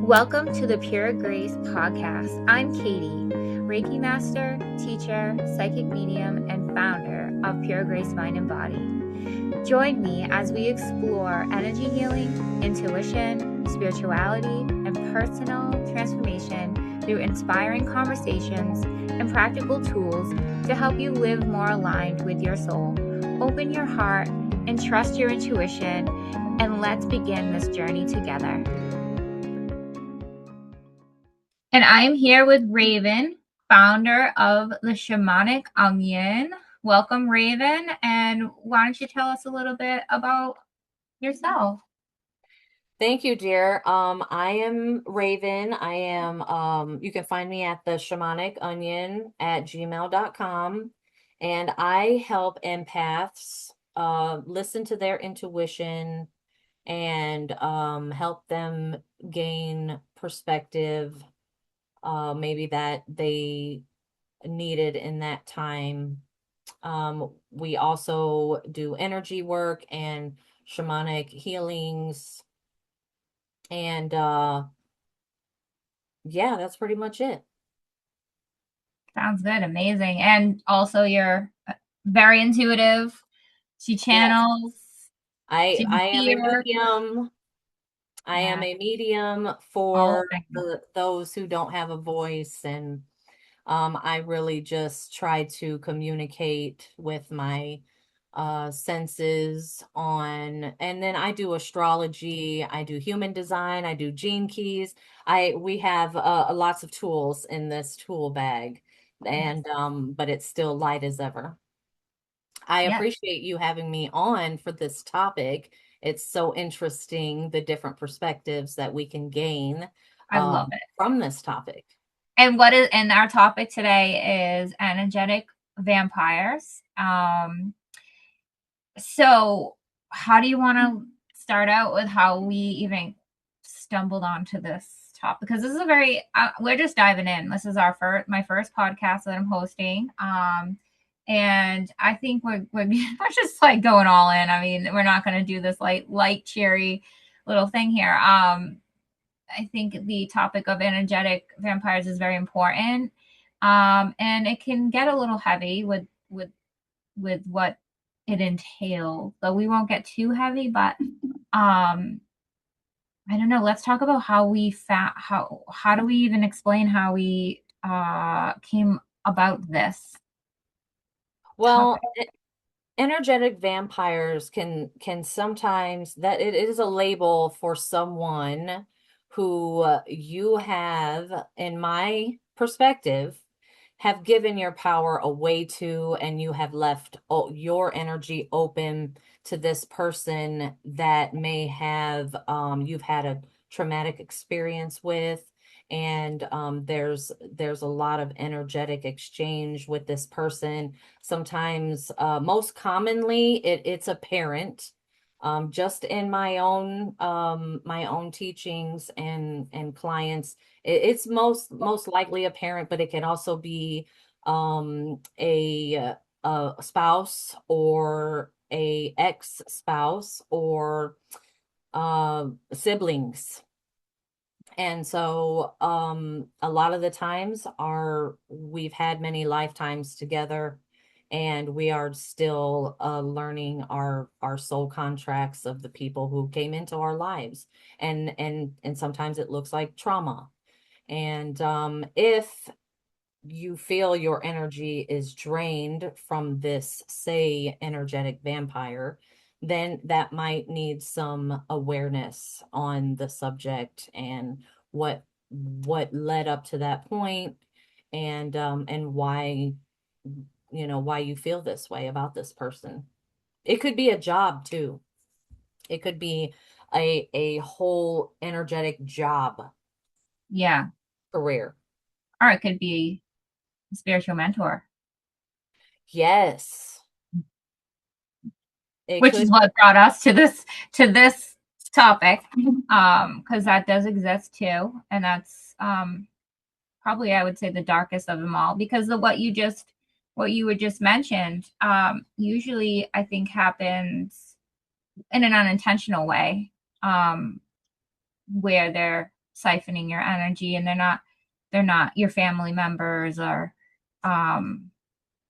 Welcome to the Pure Grace podcast. I'm Katie, Reiki Master, teacher, psychic medium, and founder of Pure Grace Mind and Body. Join me as we explore energy healing, intuition, spirituality, and personal transformation through inspiring conversations and practical tools to help you live more aligned with your soul. Open your heart and trust your intuition, and let's begin this journey together. And I'm here with Raven, founder of the Shamanic Onion. Welcome, Raven. And why don't you tell us a little bit about yourself? Thank you, dear. I am Raven. I am, you can find me at the Shamanic Onion at gmail.com. And I help empaths listen to their intuition and help them gain perspective, maybe that they needed in that time. We also do energy work and shamanic healings. And yeah, that's pretty much it. Sounds good. Amazing. And also you're very intuitive. She channels. I She's I am a here. medium. I am Yeah. a medium Oh, for those who don't have a voice, and I really just try to communicate with my senses on, and then I do astrology, I do human design, I do gene keys. We have lots of tools in this tool bag, yes. and but it's still light as ever. I Yes. appreciate you having me on for this topic. It's so interesting, the different perspectives that we can gain I love it. from this topic. And our topic today is energetic vampires. So how do you want to start out with how we even stumbled onto this topic? Because this is we're just diving in. This is my first podcast that I'm hosting. And I think we're just like going all in. I mean, we're not going to do this light, cheery little thing here. I think the topic of energetic vampires is very important. And it can get a little heavy with what it entails. So we won't get too heavy, but I don't know. Let's talk about how how do we even explain how we came about this Well, topic? energetic vampires can sometimes, that it is a label for someone who you have, in my perspective, have given your power away to, and you have left your energy open to this person that may have you've had a traumatic experience with, and there's a lot of energetic exchange with this person. Sometimes, most commonly, it's a parent. Just in my own teachings and clients, it's most likely a parent, but it can also be a spouse, or a ex-spouse, or siblings. And so a lot of the times, we've had many lifetimes together, and we are still learning our soul contracts of the people who came into our lives. And sometimes it looks like trauma. And if you feel your energy is drained from this, say, energetic vampire, then that might need some awareness on the subject, and what led up to that point, and why, why you feel this way about this person. It could be a job too. It could be a whole energetic job Yeah. career. Or it could be a spiritual mentor, Yes, it which could. is what brought us to this topic. Because that does exist too. And that's probably I would say the darkest of them all, because of what you were just mentioned, usually I think happens in an unintentional way, where they're siphoning your energy, and they're not your family members or um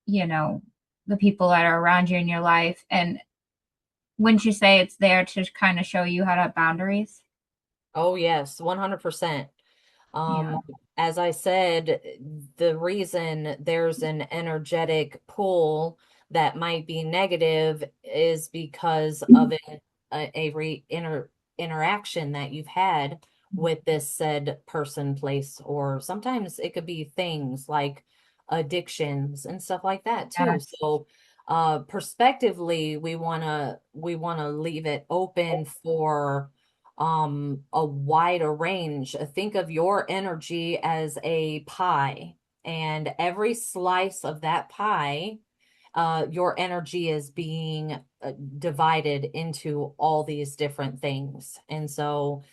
you know the people that are around you in your life. And wouldn't you say it's there to kind of show you how to have boundaries? Oh, yes, 100%. Yeah. Um, as I said, the reason there's an energetic pull that might be negative is because of interaction that you've had with this said person, place, or sometimes it could be things like addictions and stuff like that too. Yes. So, prospectively, we want to leave it open for a wider range. Think of your energy as a pie, and every slice of that pie, your energy is being divided into all these different things. And so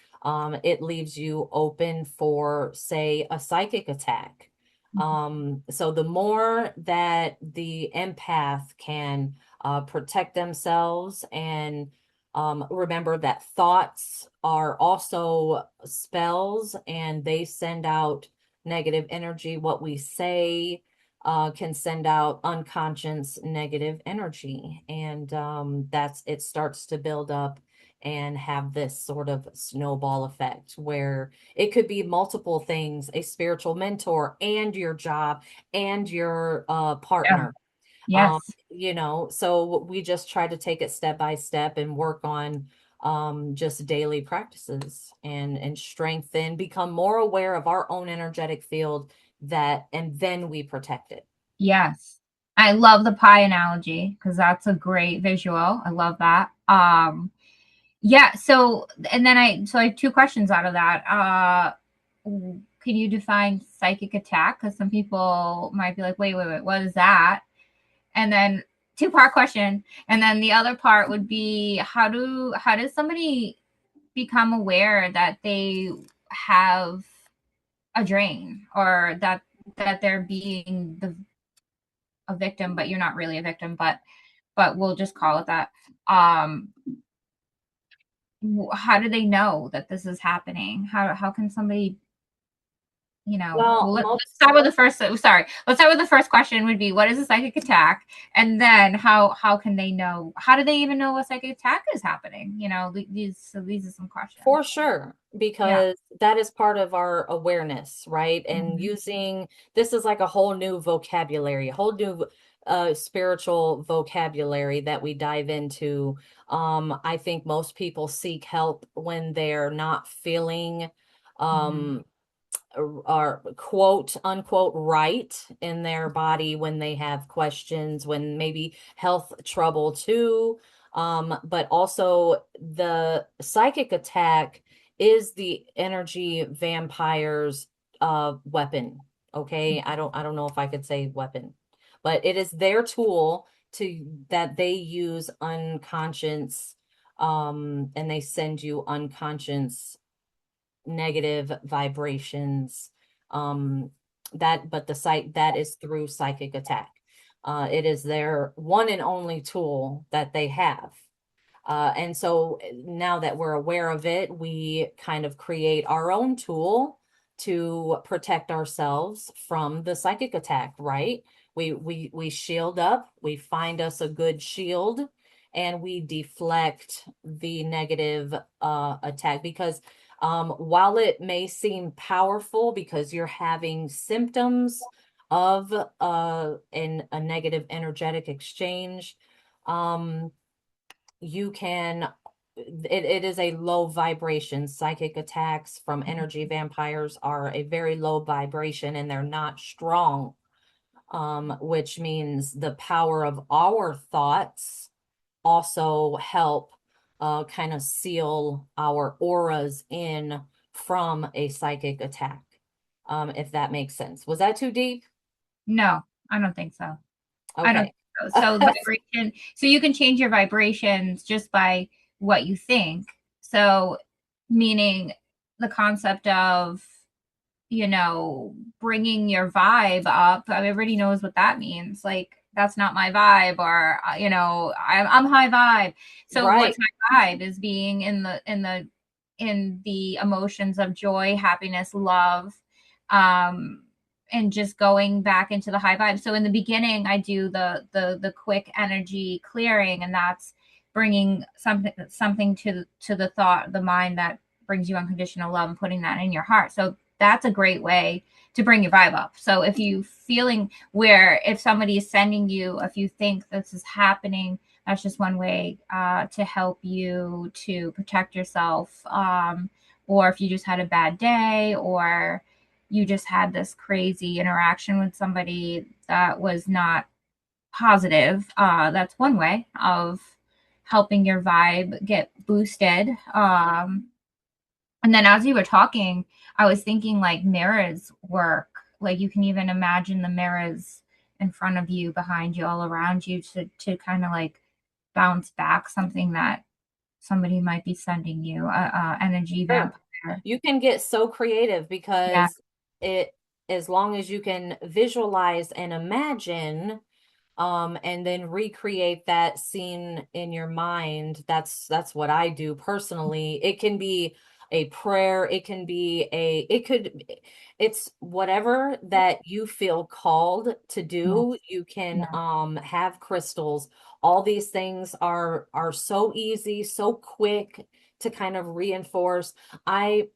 it leaves you open for, say, a psychic attack. So the more that the empath can protect themselves, and remember that thoughts are also spells and they send out negative energy. What we say can send out unconscious negative energy. And that's it starts to build up and have this sort of snowball effect where it could be multiple things, a spiritual mentor and your job and your Yeah. partner. Yes. So we just try to take it step by step and work on just daily practices and strengthen, become more aware of our own energetic field, that and then we protect it. Yes. I love the pie analogy because that's a great visual. I love that. Yeah, so and then I have two questions out of that. Can you define psychic attack? Because some people might be like, wait, what is that? And then two-part question. And then the other part would be how does somebody become aware that they have a drain, or that they're being a victim, but you're not really a victim, but we'll just call it that. Um, how do they know that this is happening? How can somebody, Well, well, let's most start with the first. Sorry, let's start with the first question. Would be, what is a psychic attack, and then how can they know? How do they even know a psychic attack is happening? These are some questions. For sure, Yeah. because that is part of our awareness, right? And Mhm. using this is like a whole new vocabulary, a whole new spiritual vocabulary that we dive into. I think most people seek help when they're not feeling Mhm. um are quote unquote right in their body, when they have questions, when maybe health trouble too. But also the psychic attack is the energy vampire's weapon. Okay. I don't know if I could say weapon, but it is their tool to that they use unconscious, and they send you unconscious negative vibrations. Um, but the site that is through psychic attack. It is their one and only tool that they have. And so now that we're aware of it, we kind of create our own tool to protect ourselves from the psychic attack, right? We shield up, we find us a good shield, and we deflect the negative attack. Because while it may seem powerful because you're having symptoms of a negative energetic exchange, um, you can it is a low vibration. Psychic attacks from energy vampires are a very low vibration, and they're not strong, which means the power of our thoughts also help kind of seal our auras in from a psychic attack. If that makes sense. Was that too deep? No, I don't think so. I don't Okay. think so. So vibration. So you can change your vibrations just by what you think. So meaning the concept of bringing your vibe up. Everybody knows what that means. Like, that's not my vibe, or I'm high vibe. So what's Right. my vibe is being in the in the emotions of joy, happiness, love, um, and just going back into the high vibe. So in the beginning, I do the quick energy clearing, and that's bringing something to the thought, the mind that brings you unconditional love and putting that in your heart. So that's a great way to bring your vibe up. So if you feeling where if somebody is sending you, if you think this is happening, that's just one way to help you to protect yourself. Or if you just had a bad day, or you just had this crazy interaction with somebody that was not positive, that's one way of helping your vibe get boosted. And then as you were talking, I was thinking like mirrors work. Like you can even imagine the mirrors in front of you, behind you, all around you to kind of like bounce back something that somebody might be sending you, energy Sure. vampire. You can get so creative Yeah. because it, as long as you can visualize and imagine, and then recreate that scene in your mind. That's what I do personally. It can be a prayer, it can be it's whatever that you feel called to do. Yes. You can Yeah. have crystals. All these things are so easy, so quick to kind of reinforce. I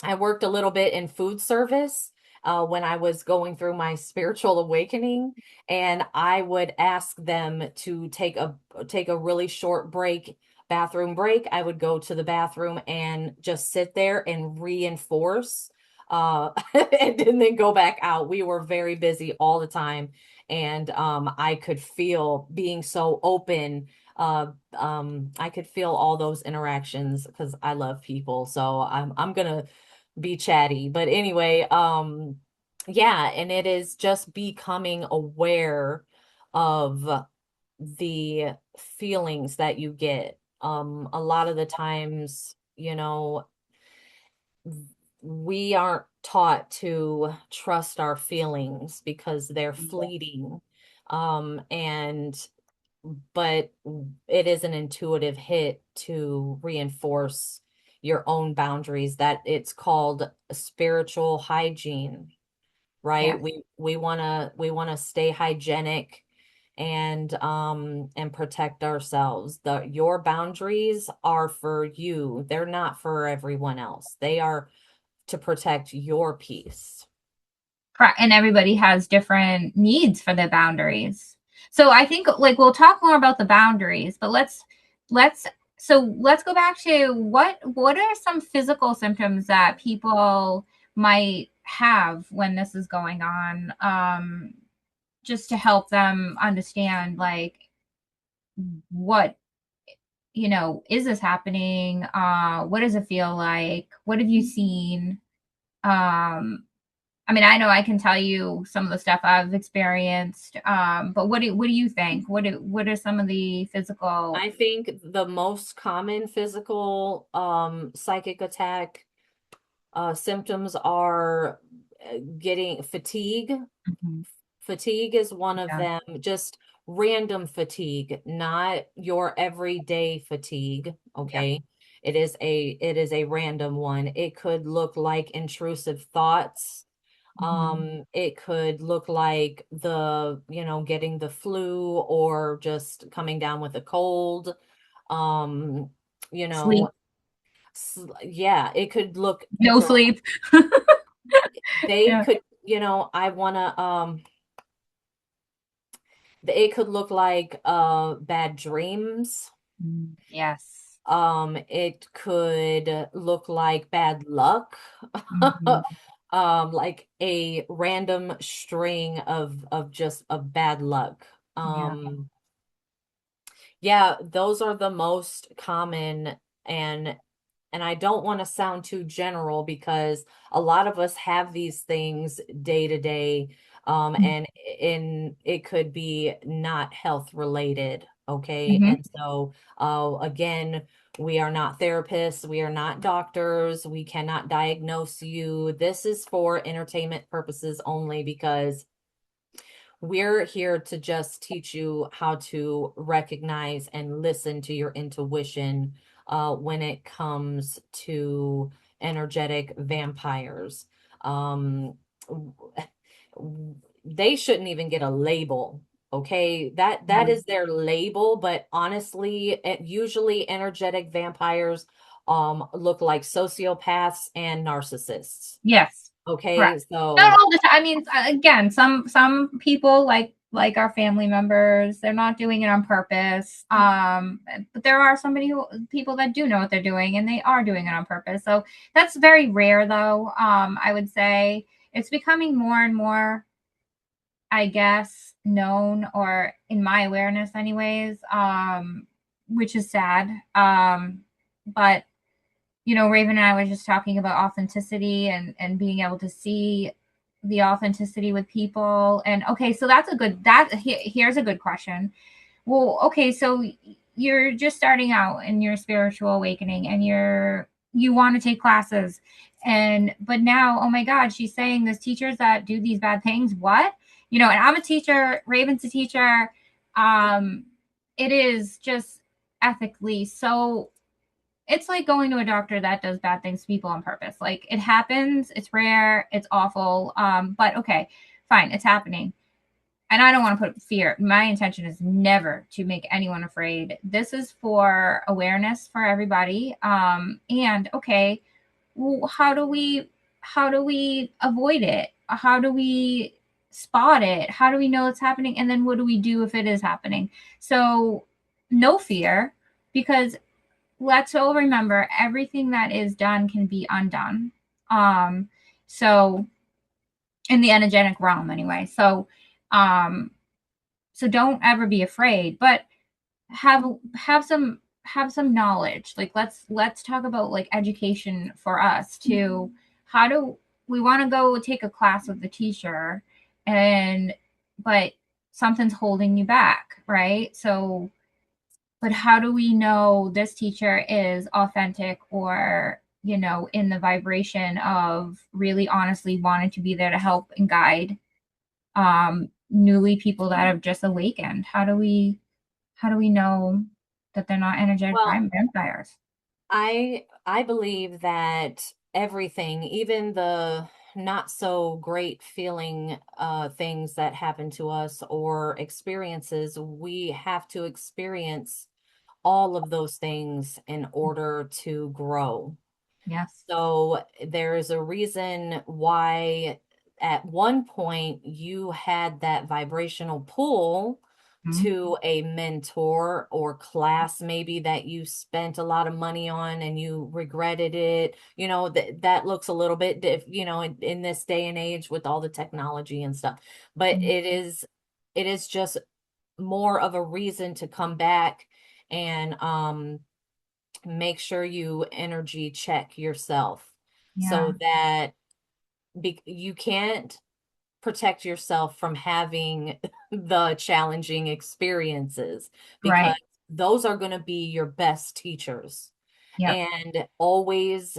I worked a little bit in food service when I was going through my spiritual awakening, and I would ask them to take a really short break, bathroom break. I would go to the bathroom and just sit there and reinforce, and then go back out. We were very busy all the time, and I could feel being so open. I could feel all those interactions because I love people. So I'm gonna be chatty. But anyway, yeah, and it is just becoming aware of the feelings that you get. A lot of the times, we aren't taught to trust our feelings because they're fleeting. And but it is an intuitive hit to reinforce your own boundaries, that it's called spiritual hygiene, right? Yes. We want to stay hygienic and protect ourselves. Your boundaries are for you. They're not for everyone else. They are to protect your peace. Correct. And everybody has different needs for their boundaries. So I think like we'll talk more about the boundaries, but let's let's go back to what are some physical symptoms that people might have when this is going on, just to help them understand like what, is this happening, what does it feel like, what have you seen. I mean, I know I can tell you some of the stuff I've experienced, but what do you think? What are some of the physical? I think the most common physical psychic attack symptoms are getting fatigue. Mhm. Fatigue is one of Yeah. them, just random fatigue, not your everyday fatigue, Yeah. okay? It is a random one. It could look like intrusive thoughts. Mhm. It could look like getting the flu or just coming down with a cold. Um, you Sleep, know, yeah, it could look no sleep. they Yeah. could, I want to it could look like bad dreams. Yes. It could look like bad luck. Mhm. Like a random string of bad luck. Yeah. Yeah, those are the most common, and I don't want to sound too general because a lot of us have these things day to day, and it could be not health related, okay? Mhm. And so, again, we are not therapists, we are not doctors, we cannot diagnose you. This is for entertainment purposes only because we're here to just teach you how to recognize and listen to your intuition, when it comes to energetic vampires. Um, w- they shouldn't even get a label. Okay, that Mhm. is their label, but honestly, usually energetic vampires look like sociopaths and narcissists. Yes, Okay, correct. Not so all the time. I mean, again, some people like our family members, they're not doing it on purpose. But there are people that do know what they're doing, and they are doing it on purpose. So that's very rare, though. I would say it's becoming more and more, I guess, known, or in my awareness, anyways. Which is sad. But Raven and I were just talking about authenticity and being able to see the authenticity with people. And okay, so here's a good question. Well, okay, so you're just starting out in your spiritual awakening, and you want to take classes, but now, oh my God, she's saying there's teachers that do these bad things. What? And I'm a teacher, Raven's a teacher. Um, it is just ethically so, it's like going to a doctor that does bad things to people on purpose. Like, it happens, it's rare, it's awful. But okay, fine, it's happening. And I don't want to put fear. My intention is never to make anyone afraid. This is for awareness for everybody. And okay, well, how do we avoid it? How do we spot it? How do we know it's happening? And then what do we do if it is happening? So no fear, because let's all remember, everything that is done can be undone. Um, so in the energetic realm, anyway. Um, so don't ever be afraid, but have have some knowledge. Like, let's talk about like education for us too. How do we want to go take a class with the teacher, and but something's holding you back, right? So, but how do we know this teacher is authentic, or in the vibration of really honestly wanting to be there to help and guide newly people that have just awakened? How do we know that they're not energetic well, vampires? I believe that everything, even the not so great feeling things that happen to us or experiences, we have to experience all of those things in order to grow. Yes. So there is a reason why at one point you had that vibrational pull Mhm. to a mentor or class maybe that you spent a lot of money on and you regretted it. That looks a little bit in this day and age with all the technology and stuff. But Mhm. it is just more of a reason to come back and make sure you energy check yourself Yeah. so that you can't protect yourself from having the challenging experiences, because Right. those are going to be your best teachers. Yep. And always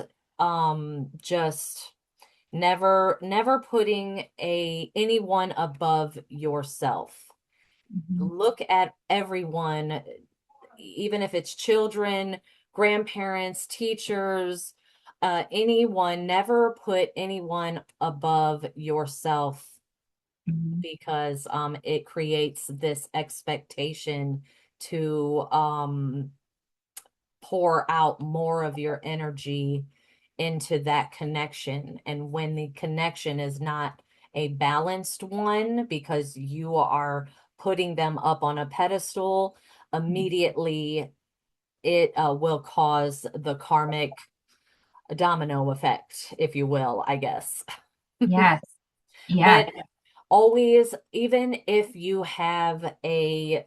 just never putting a anyone above yourself. Mhm. Look at everyone, even if it's children, grandparents, teachers, anyone, never put anyone above yourself, Mhm. because it creates this expectation to pour out more of your energy into that connection. And when the connection is not a balanced one, because you are putting them up on a pedestal, immediately it will cause the karmic domino effect, if you will, I guess. Yes. But Yes. always, even if you have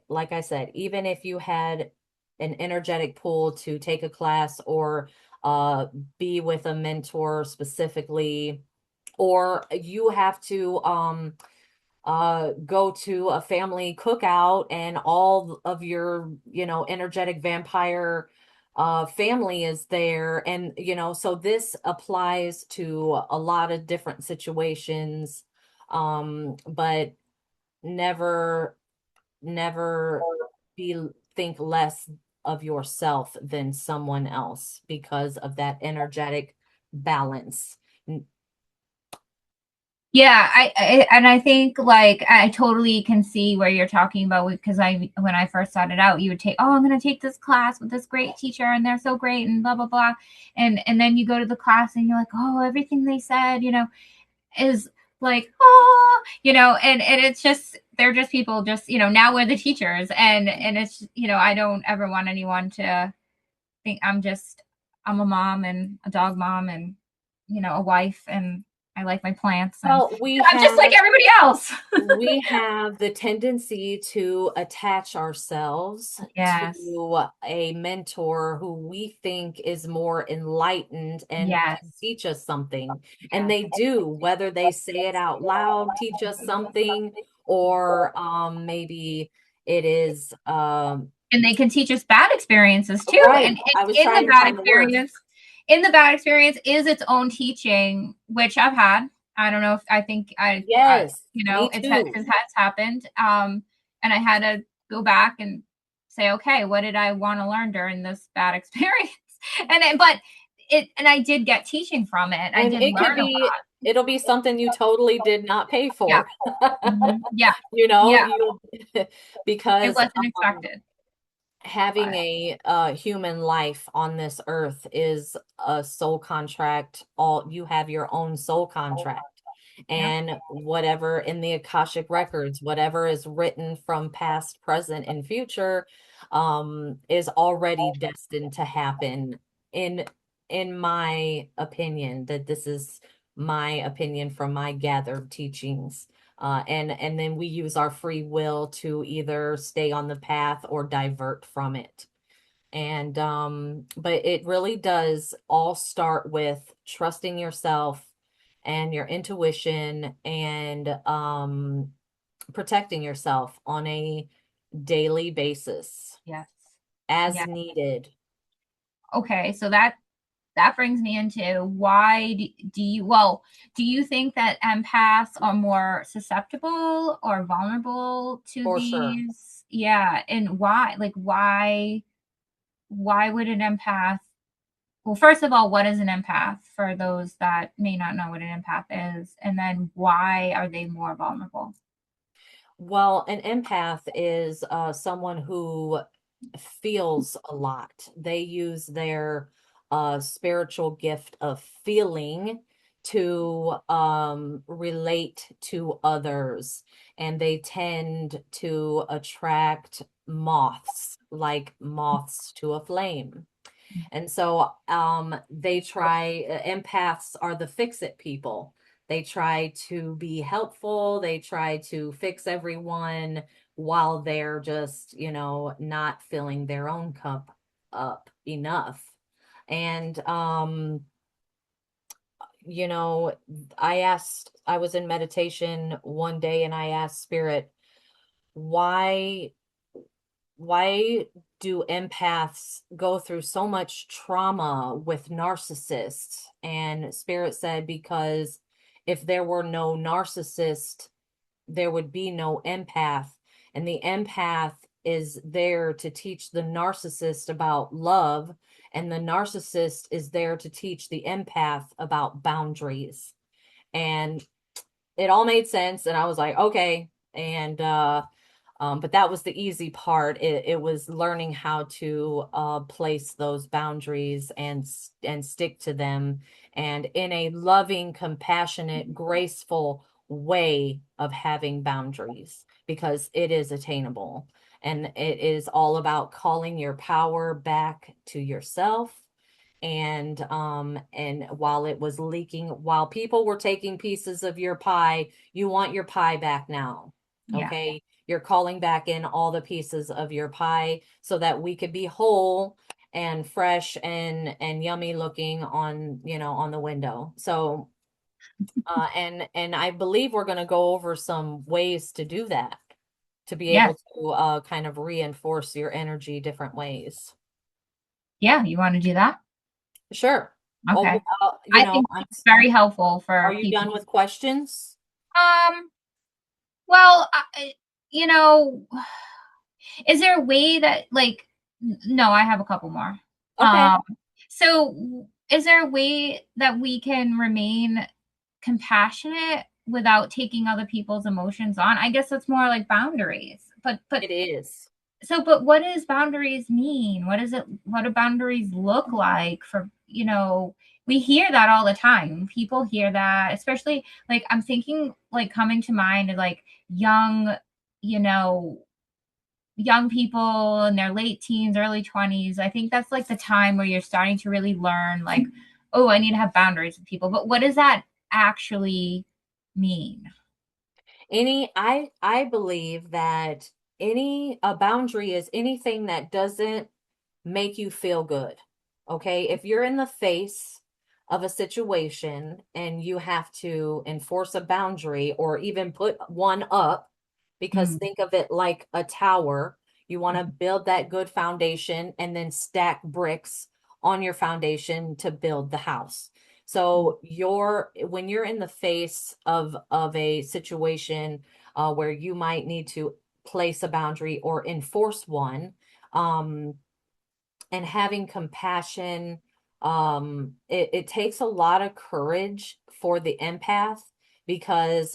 like I said, even if you had an energetic pull to take a class or uh, be with a mentor specifically, or you have to go to a family cookout and all of your energetic vampire family is there, and so this applies to a lot of different situations, but never never be think less of yourself than someone else because of that energetic balance. Yeah, and I think like I totally can see where you're talking about, because I when I first started out, you would take, oh, I'm going to take this class with this great teacher and they're so great and blah blah blah, and then you go to the class and you're like, oh, everything they said, is like, oh, and it's just, they're just people, just, now we're the teachers, and it's, I don't ever want anyone to think I'm a mom and a dog mom and, a wife, and I like my plants, and Well, I'm just like everybody else. we have the tendency to attach ourselves Yes. to a mentor who we think is more enlightened and can Yes. teach us something. And Yes. they do, whether they say it out loud, teach us something, or maybe it is And they can teach us bad experiences too. right. And I was in the trying to bad find the word. experience, is its own teaching, which I've had. I don't know if I think Yes, me it's too. has happened. And I had to go back and say, okay, what did I want to learn during this bad experience? And I did get teaching from it. I And did it could learn a be, lot. it'll be something you totally did not pay Yeah. for. Yeah. You know, Yeah. you It because wasn't expected. having But a human life on this earth is a soul contract. All you have your own soul contract. yeah. And whatever in the Akashic records, whatever is written from past, present, and future, is already destined to happen. In in my opinion, that this is my opinion from my gathered teachings. And then we use our free will to either stay on the path or divert from it. And but it really does all start with trusting yourself and your intuition, and protecting yourself on a daily basis Yes. as Yeah. needed. Okay. So that brings me into, why do you think that empaths are more susceptible or vulnerable to For sure. these? Yeah. And why? Like, why would an empath, well, first of all, what is an empath for those that may not know what an empath is? And then why are they more vulnerable? Well, an empath is someone who feels a lot. They use their spiritual gift of feeling to relate to others, and they tend to attract moths, like moths to a flame. And so empaths are the fix it people. They try to be helpful, they try to fix everyone while they're just, not filling their own cup up enough. And you know, I was in meditation one day and I asked Spirit, why why do empaths go through so much trauma with narcissists? And Spirit said, because if there were no narcissist, there would be no empath. And the empath is there to teach the narcissist about love, and the narcissist is there to teach the empath about boundaries. And it all made sense. And I was like, okay. And but that was the easy part. It was learning how to place those boundaries and stick to them, and in a loving, compassionate, graceful way of having boundaries, because it is attainable, and it is all about calling your power back to yourself. And while it was leaking, while people were taking pieces of your pie, you want your pie back now. Yeah. Okay, you're calling back in all the pieces of your pie so that we could be whole and fresh and yummy looking on the window. So and I believe we're going to go over some ways to do that, to be able Yes. to kind of reinforce your energy different ways. Yeah. You want to do that? Sure. Okay. Well, I think it's very helpful are for you people. done with questions? Um, well, you know, is there a way that, like, No, I have a couple more. Okay, So is there a way that we can remain compassionate without taking other people's emotions on? I guess it's more like boundaries. But it is. so but what does boundaries mean? What do boundaries look like for, we hear that all the time. People hear that, especially like I'm thinking like coming to mind is like young, you know, young people in their late teens, early 20s. I think that's like the time where you're starting to really learn, like, oh, I need to have boundaries with people. But what does that actually mean? I believe that any a boundary is anything that doesn't make you feel good. Okay? If you're in the face of a situation and you have to enforce a boundary or even put one up, because Mm, think of it like a tower, you want to build that good foundation and then stack bricks on your foundation to build the house. So when you're in the face of a situation where you might need to place a boundary or enforce one, um, and having compassion, it takes a lot of courage for the empath because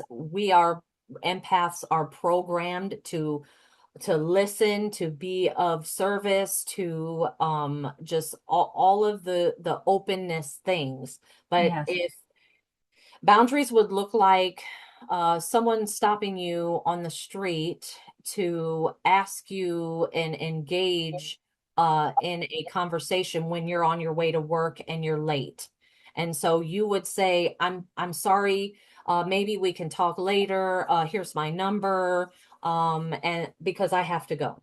empaths are programmed to listen, to be of service, to just all of the openness things. But yes. if boundaries would look like someone stopping you on the street to ask you and engage in a conversation when you're on your way to work and you're late. And so you would say, I'm sorry, maybe we can talk later. Here's my number, and because I have to go.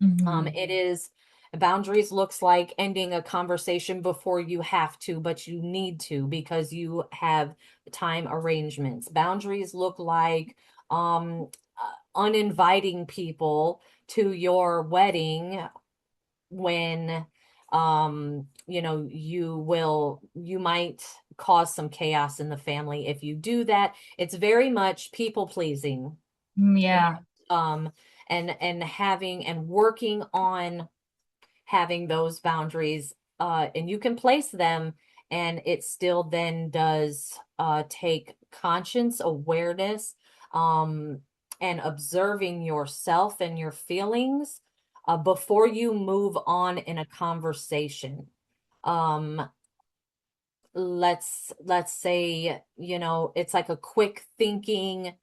Hmm. It is boundaries looks like ending a conversation before you have to, but you need to because you have time arrangements. Boundaries look like uninviting people to your wedding when you might cause some chaos in the family if you do that. It's very much people pleasing and Yeah. um and having and working on having those boundaries, and you can place them, and it still then does take conscious awareness, um and observing yourself and your feelings before you move on in a conversation. um let's say, it's like a quick thinking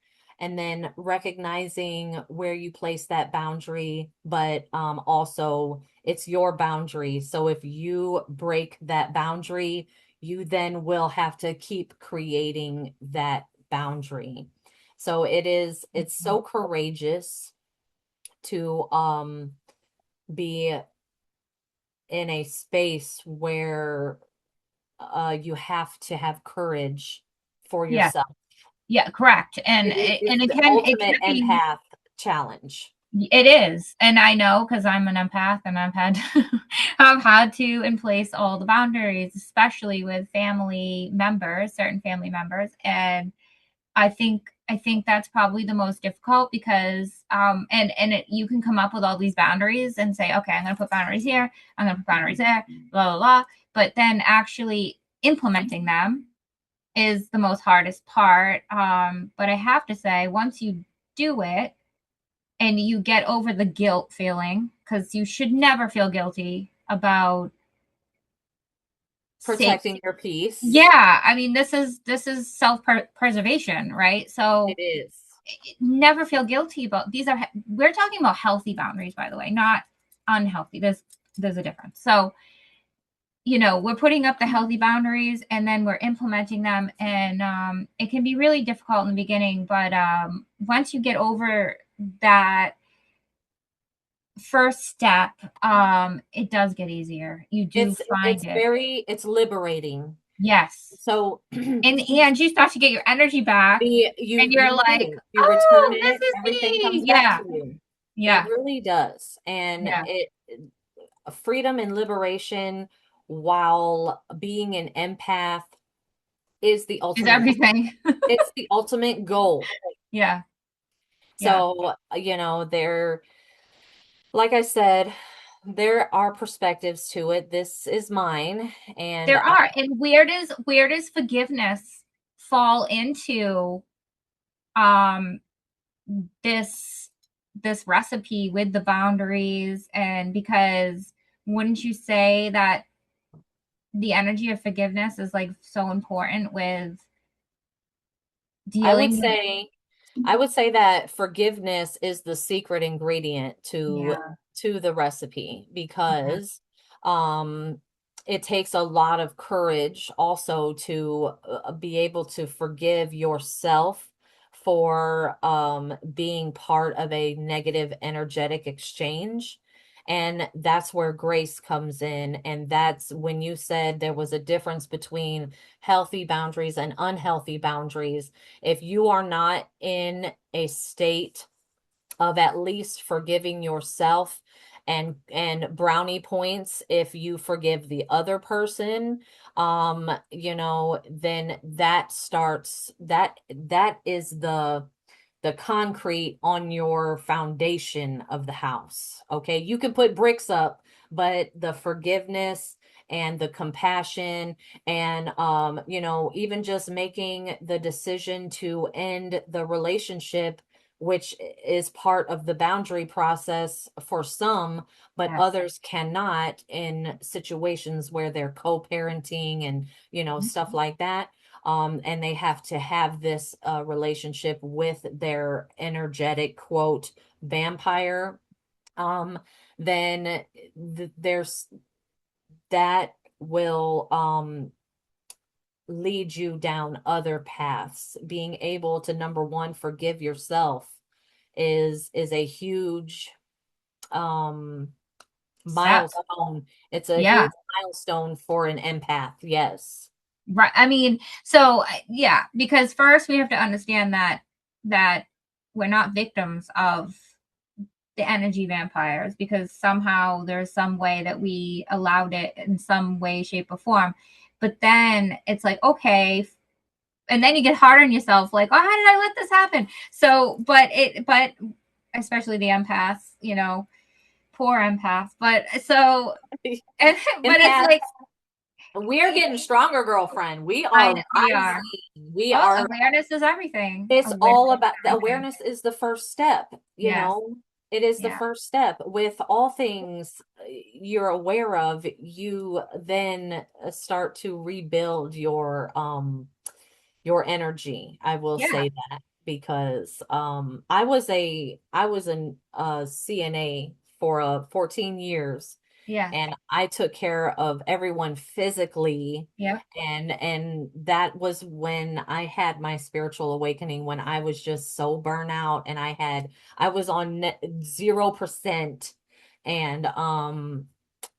and then recognizing where you place that boundary, but also it's your boundary. So if you break that boundary, you then will have to keep creating that boundary. So it's so courageous to be in a space where you have to have courage for Yeah. yourself. Yeah, correct. And It's and the it ultimate can be, empath challenge. it is. And I know because I'm an empath and I've had to in place all the boundaries, especially with family members, certain family members. And I think that's probably the most difficult because you can come up with all these boundaries and say, okay, I'm going to put boundaries here, I'm going to put boundaries there, blah blah blah. But then actually implementing them is the most hardest part. But I have to say, once you do it and you get over the guilt feeling, because you should never feel guilty about say, Protecting your peace. yeah, I mean this is self preservation, right? It So is. never feel guilty about these are we're talking about healthy boundaries, by the way, not unhealthy. There's a difference. So we're putting up the healthy boundaries and then we're implementing them, and it can be really difficult in the beginning, but once you get over that first step, it does get easier. You do find it. It's liberating. Yes. So And you start to get your energy back, and you're you like, do. You return oh, this it, is everything comes me. back Yeah. to you. It Yeah. really does. And Yeah. it freedom and liberation while being an empath is the Is ultimate goal. everything. It's the ultimate goal. Yeah. Yeah. So, like I said, There are perspectives to it. This is mine, and There are. And where does forgiveness fall into um this this recipe with the boundaries? And because wouldn't you say that the energy of forgiveness is like so important with I would dealing with say I would say that forgiveness is the secret ingredient yeah, to the recipe yeah, because um it takes a lot of courage also to be able to forgive yourself for being part of a negative energetic exchange. And that's where grace comes in. And that's when you said there was a difference between healthy boundaries and unhealthy boundaries. If you are not in a state of at least forgiving yourself and brownie points if you forgive the other person, then that is the concrete on your foundation of the house. Okay. You can put bricks up, but the forgiveness and the compassion and, even just making the decision to end the relationship, which is part of the boundary process for some, but yes. others cannot in situations where they're co-parenting and, stuff like that, and they have to have this relationship with their energetic quote vampire, um, then there's that will lead you down other paths. Being able to number one, forgive yourself is a huge um Step. milestone. It's a Yeah. huge milestone for an empath. Yes. Right. I mean, so yeah, because first we have to understand that we're not victims of the energy vampires, because somehow there's some way that we allowed it in some way, shape, or form. But then it's like, okay, and then you get hard on yourself, like, oh, how did I let this happen? So, but especially the empaths, poor empaths. But so, and but it's Empath, like, we are getting stronger, girlfriend. We I are know we are. rising. We Oh, are, awareness is everything. it's Awareness all is about the everything. awareness is the first step, Yes. it is the Yeah. first step. With all things you're aware of, you then start to rebuild your energy. I will Yeah. say that because I was an CNA for 14 years, Yeah. and I took care of everyone physically, Yeah. and that was when I had my spiritual awakening, when I was just so burnout and I was on 0%, and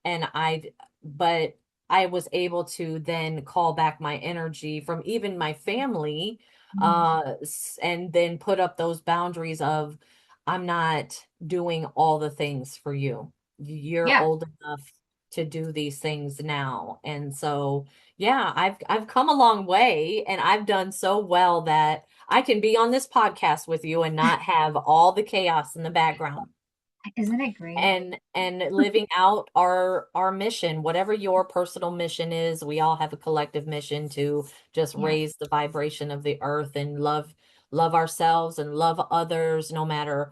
and I but I was able to then call back my energy from even my family, Mhm. and then put up those boundaries of, I'm not doing all the things for you. You're Yeah. old enough to do these things now. And so, yeah, I've come a long way, and I've done so well that I can be on this podcast with you and not have all the chaos in the background, Isn't it great? and living out our mission, whatever your personal mission is. We all have a collective mission to just Yeah. raise the vibration of the earth and love ourselves and love others, no matter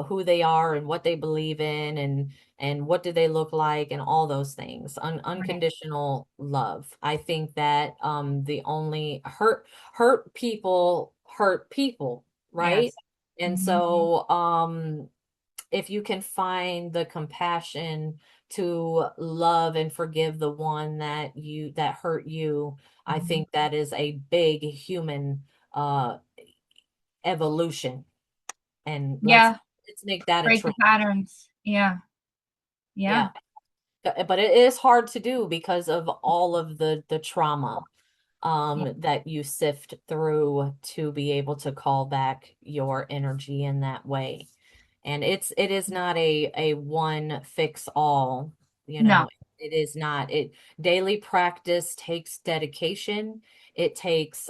who they are and what they believe in, and what do they look like, and all those things. Right. Unconditional love. I think that the only hurt people, right? Yes. And Mhm. so if you can find the compassion to love and forgive the one that hurt you, I Mhm. think that is a big human uh evolution. And Yeah. let's make that a Break the trend. patterns. Yeah. Yeah. Yeah. But it is hard to do because of all of the trauma Yeah. that you sift through to be able to call back your energy in that way. And it is not a one fix all, you No. know. It is not. It Daily practice takes dedication. It takes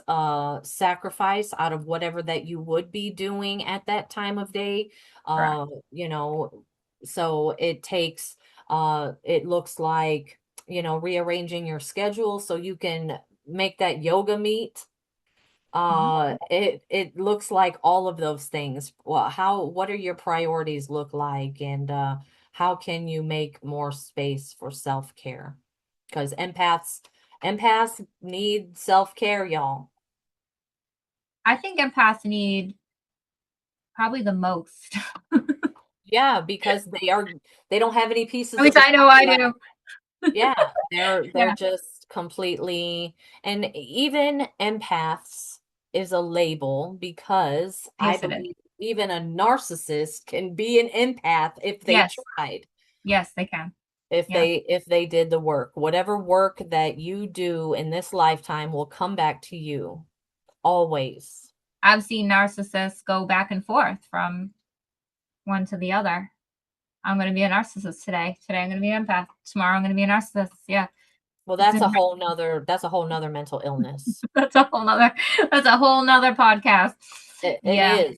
sacrifice out of whatever that you would be doing at that time of day. Correct. uh you know so it takes It looks like, rearranging your schedule so you can make that yoga meet. Mhm. It looks like all of those things. Well, what are your priorities look like, and how can you make more space for self-care? Because empaths need self-care, y'all. I think empaths need probably the most. Yeah, because they don't have any At pieces of least the I know puzzle I do. left. Yeah, they're Yeah. just completely, and even empaths is a label, because I Yes, it is. believe even a narcissist can be an empath if they Yes. tried, Yes, they can. if Yes. they did the work. Whatever work that you do in this lifetime will come back to you always. I've seen narcissists go back and forth from one to the other. I'm going to be a narcissist today. Today I'm going to be an empath. Tomorrow I'm going to be a narcissist. Yeah. Well, It's that's a whole nother mental illness. that's a whole nother that's a whole nother podcast. It Yeah. is.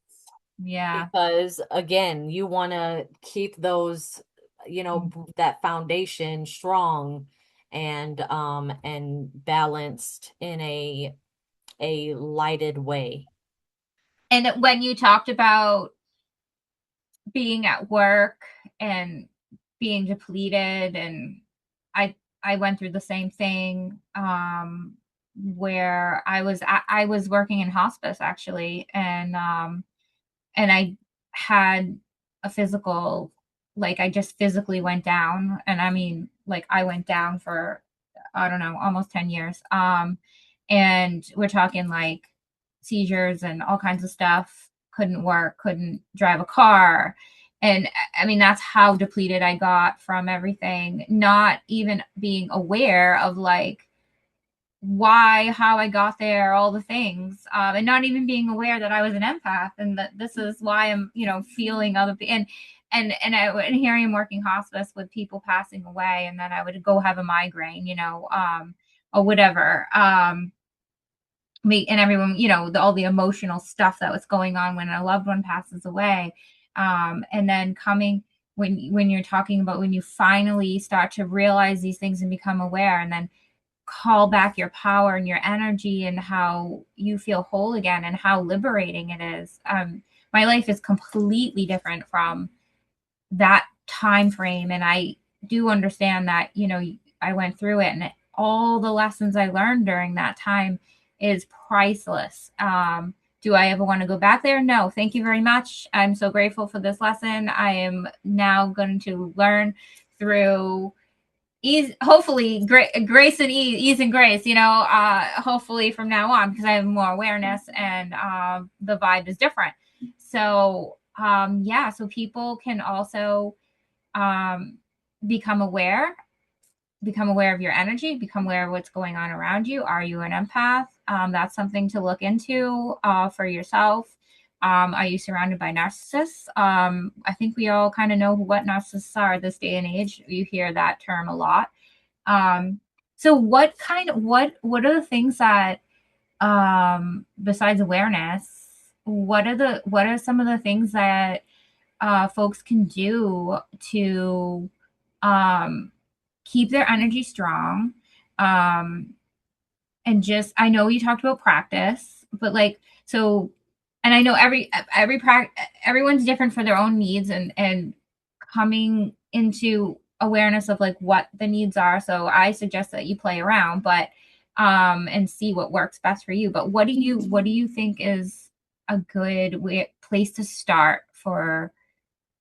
Yeah. Because again, you want to keep those, that foundation strong and balanced in a lighted way. And when you talked about being at work and being depleted, and I I went through the same thing, where I was working in hospice actually, and I had a physical, like I just physically went down, and I mean like I went down for, I don't know, almost 10 years. And we're talking like seizures and all kinds of stuff, couldn't work, couldn't drive a car. And I mean, that's how depleted I got from everything, not even being aware of like why, how I got there, all the things, and not even being aware that I was an empath and that this is why I'm, feeling other and hearing working hospice with people passing away, and then I would go have a migraine, or whatever. Me and everyone, all the emotional stuff that was going on when a loved one passes away, and then coming when you're talking about when you finally start to realize these things and become aware, and then call back your power and your energy and how you feel whole again and how liberating it is. My life is completely different from that time frame, and I do understand that, I went through it, and all the lessons I learned during that time is priceless. Do I ever want to go back there? No, thank you very much. I'm so grateful for this lesson. I am now going to learn through ease, hopefully grace and ease and grace, hopefully from now on, because I have more awareness, and the vibe is different. So yeah, so people can also um, become aware, become aware of your energy, become aware of what's going on around you. Are you an empath? That's something to look into for yourself. Are you surrounded by narcissists? I think we all kind of know what narcissists are this day and age. You hear that term a lot. Um, so what are the things that, besides awareness, what are some of the things that folks can do to um, keep their energy strong, um, and just, I know you talked about practice, but like, so, and I know everyone's different for their own needs, and coming into awareness of like what the needs are. So I suggest that you play around, but and see what works best for you. But what do you think is a good place to start for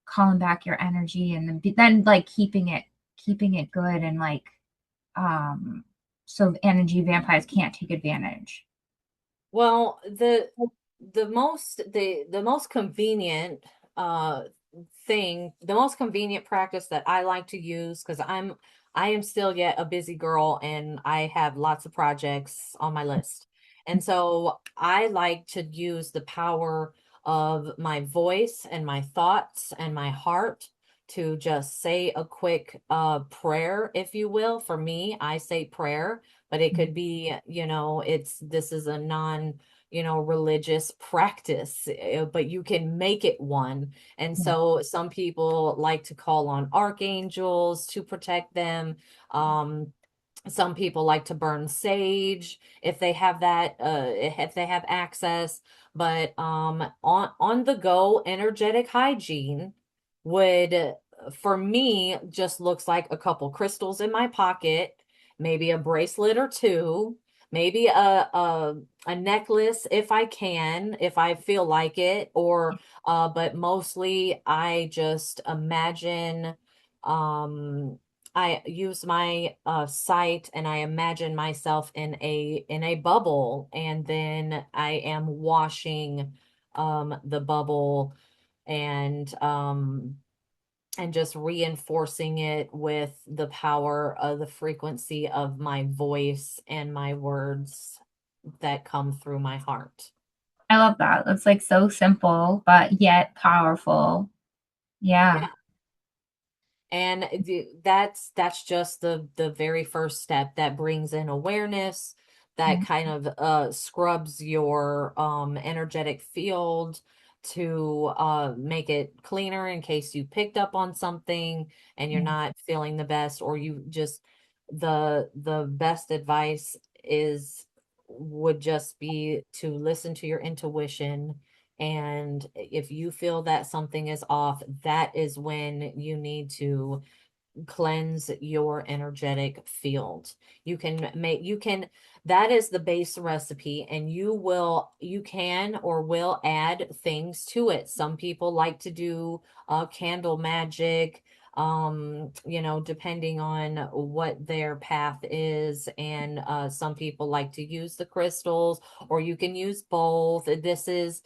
calling back your energy, and then like keeping it good, and like um so energy vampires can't take advantage. Well, the most convenient uh the most convenient practice that I like to use, because I am still yet a busy girl and I have lots of projects on my list. And so I like to use the power of my voice and my thoughts and my heart to just say a quick prayer, if you will. For me, I say prayer, but it could be, this is a non, religious practice, but you can make it one. And Yeah. so some people like to call on archangels to protect them. Um, some people like to burn sage if they have if they have access. But on the go energetic hygiene would, for me, just looks like a couple crystals in my pocket, maybe a bracelet or two, maybe a necklace if I can, if I feel like it, or but mostly I just imagine, um I use my sight, and I imagine myself in a bubble, and then I am washing the bubble, and just reinforcing it with the power of the frequency of my voice and my words that come through my heart. I love that. It's like so simple, but yet powerful. Yeah. Yeah. And that's just the very first step that brings in awareness, that Yeah. kind of scrubs your energetic field to make it cleaner in case you picked up on something and you're Yeah. not feeling the best, or you just, the best advice is would just be to listen to your intuition. And if you feel that something is off, that is when you need to cleanse your energetic field. That is the base recipe, and you can or will add things to it. Some people like to do candle magic, depending on what their path is. And some people like to use the crystals, or you can use both. This is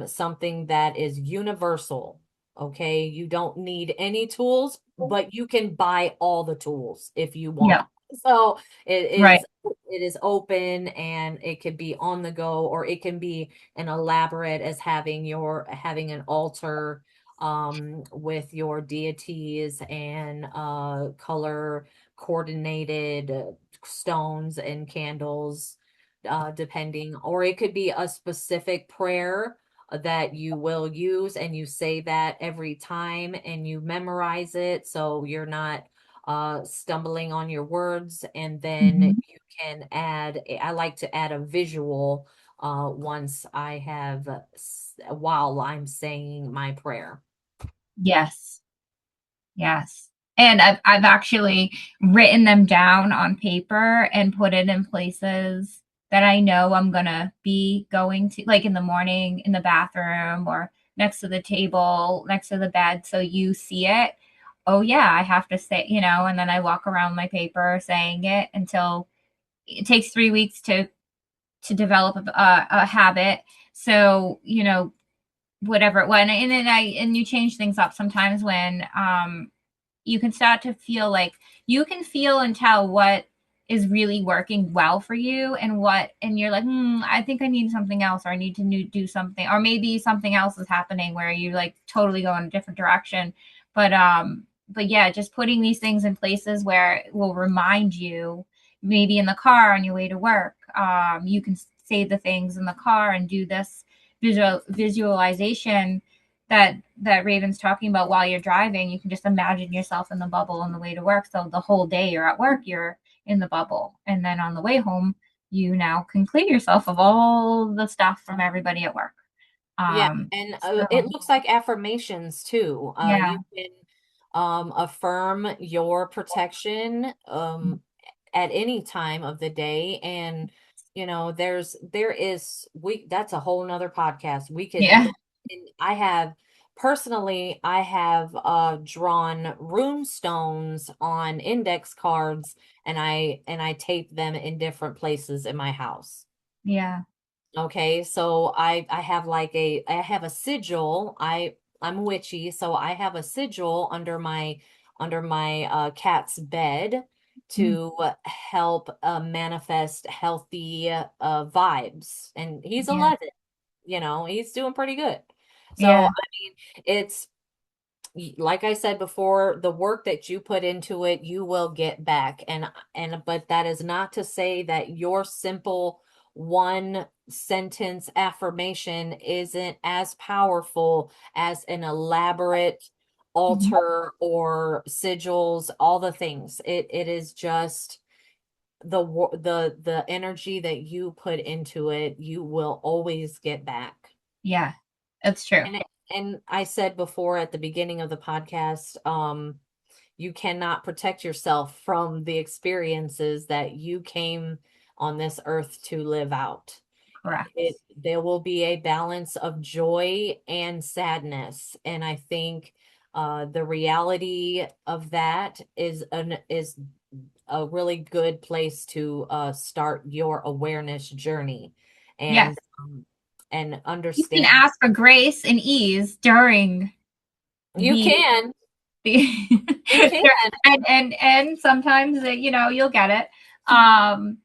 something that is universal. Okay, you don't need any tools, but you can buy all the tools if you want. Yeah. So Right. it is open, and it could be on the go, or it can be an elaborate as having an altar with your deities, and color coordinated stones and candles, depending. Or it could be a specific prayer that you will use, and you say that every time, and you memorize it so you're not stumbling on your words. And then Mhm. you can add, I like to add a visual once I have while I'm saying my prayer. Yes. Yes. And I've actually written them down on paper and put it in places that I know I'm gonna be going to, like in the morning, in the bathroom, or next to the table, next to the bed. So you see it. Oh yeah, I have to say, and then I walk around my paper saying it until it takes 3 weeks to develop a habit. So, whatever it was. And then and you change things up sometimes when you can start to feel like you can feel and tell what is really working well for you, and you're like, I think I need something else, or I need to do something, or maybe something else is happening where you like totally go in a different direction. But yeah, just putting these things in places where it will remind you, maybe in the car on your way to work. You can say the things in the car and do this visualization that Raven's talking about while you're driving. You can just imagine yourself in the bubble on the way to work. So the whole day you're at work, you're in the bubble. And then on the way home, you now can clear yourself of all the stuff from everybody at work. Yeah, and it So looks like affirmations too. yeah, You can affirm your protection at any time of the day. And there is, we that's a whole nother podcast. We could yeah, look, and I have drawn rune stones on index cards, and I tape them in different places in my house. yeah, Okay, so I have I have a sigil. I'm witchy, so I have a sigil under my cat's bed mm, to help manifest healthy vibes. And he's yeah, 11, he's doing pretty good. So yeah, I mean, it's like I said before, the work that you put into it, you will get back. But that is not to say that your simple one sentence affirmation isn't as powerful as an elaborate Mhm. altar or sigils, all the things. It is just the energy that you put into it, you will always get back. Yeah, it's true. And I said before at the beginning of the podcast, you cannot protect yourself from the experiences that you came on this earth to live out. Correct. There will be a balance of joy and sadness, and I think the reality of that is a really good place to start your awareness journey, Yes. and You can understand. ask for grace and ease during You the can. the You can. and sometimes you'll get it. Um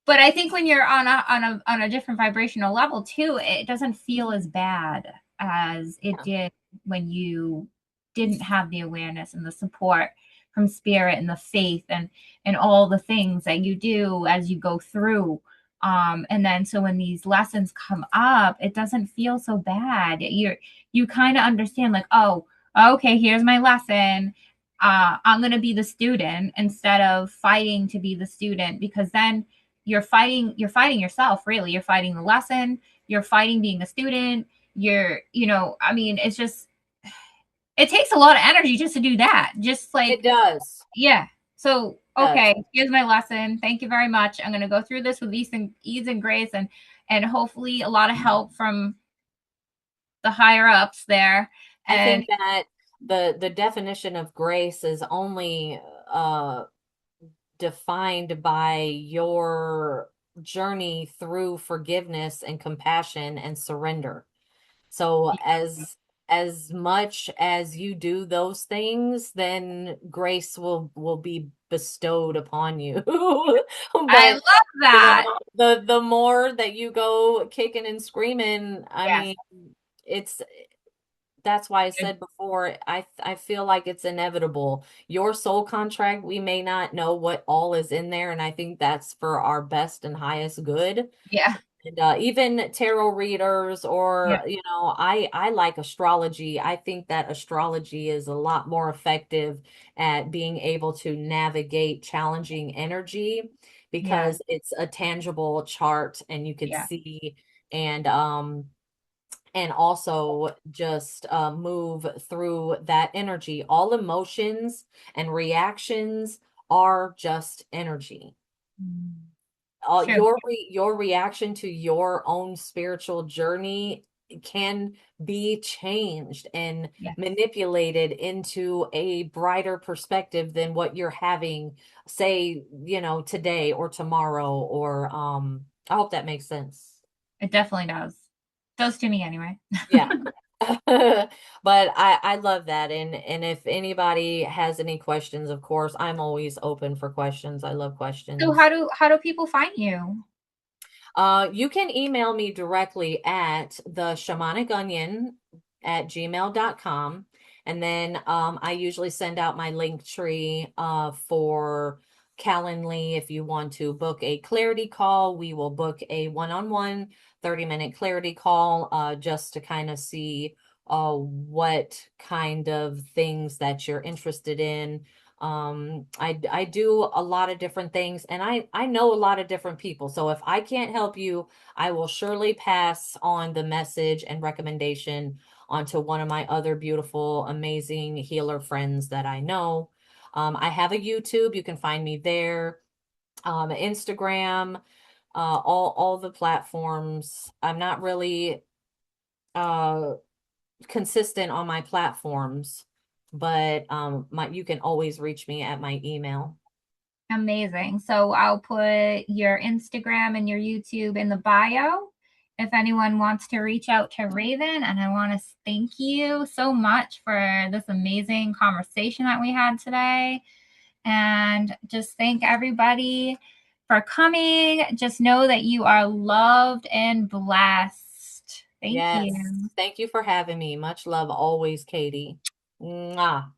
but I think when you're on a different vibrational level too, it doesn't feel as bad as it Yeah. did when you didn't have the awareness and the support from spirit and the faith and all the things that you do as you go through. And then so when these lessons come up, it doesn't feel so bad. You kind of understand, like, oh, okay, here's my lesson. I'm going to be the student instead of fighting to be the student, because then you're fighting yourself, really. You're fighting the lesson, you're fighting being a student. I mean, it's just, it takes a lot of energy just to do that, just It like, does. yeah. So Does. okay, here's my lesson, thank you very much, I'm going to go through this with ease and grace, and hopefully a lot of help from the higher ups there. I And think that the definition of grace is only defined by your journey through forgiveness and compassion and surrender. So as much as you do those things, then grace will be bestowed upon you. I But love you that. know, the more that you go kicking and screaming, I Yes. mean, it's that's why I said before, I feel like it's inevitable. Your soul contract, we may not know what all is in there, and I think that's for our best and highest good. Yeah. And even tarot readers, Yeah. or I like astrology. I think that astrology is a lot more effective at being able to navigate challenging energy Yeah. because it's a tangible chart and you could Yeah. see, and also just move through that energy. All emotions and reactions are just energy. Mm. True. Your reaction to your own spiritual journey can be changed and Yes. manipulated into a brighter perspective than what you're having, say, today or tomorrow, or I hope that makes sense. It definitely does. Does to me anyway. Yeah. But I love that, and if anybody has any questions, of course, I'm always open for questions. I love So questions. how do people find you? You can email me directly at the shamanic onion at gmail.com. And then I usually send out my link tree for Calendly. If you want to book a clarity call, we will book a one-on-one 30-minute clarity call just to kind of see what kind of things that you're interested in. I do a lot of different things, and I know a lot of different people. So if I can't help you, I will surely pass on the message and recommendation onto one of my other beautiful, amazing healer friends that I know. I have a YouTube. You can find me there. Instagram, all the platforms. I'm not really uh consistent on my platforms, but my you can always reach me at my email. Amazing. So I'll put your Instagram and your YouTube in the bio if anyone wants to reach out to Raven. And I want to thank you so much for this amazing conversation that we had today. And just thank everybody for coming. Just know that you are loved and blessed. Thank Yes. you. Thank you for having me. Much love always, Katie. Mwah.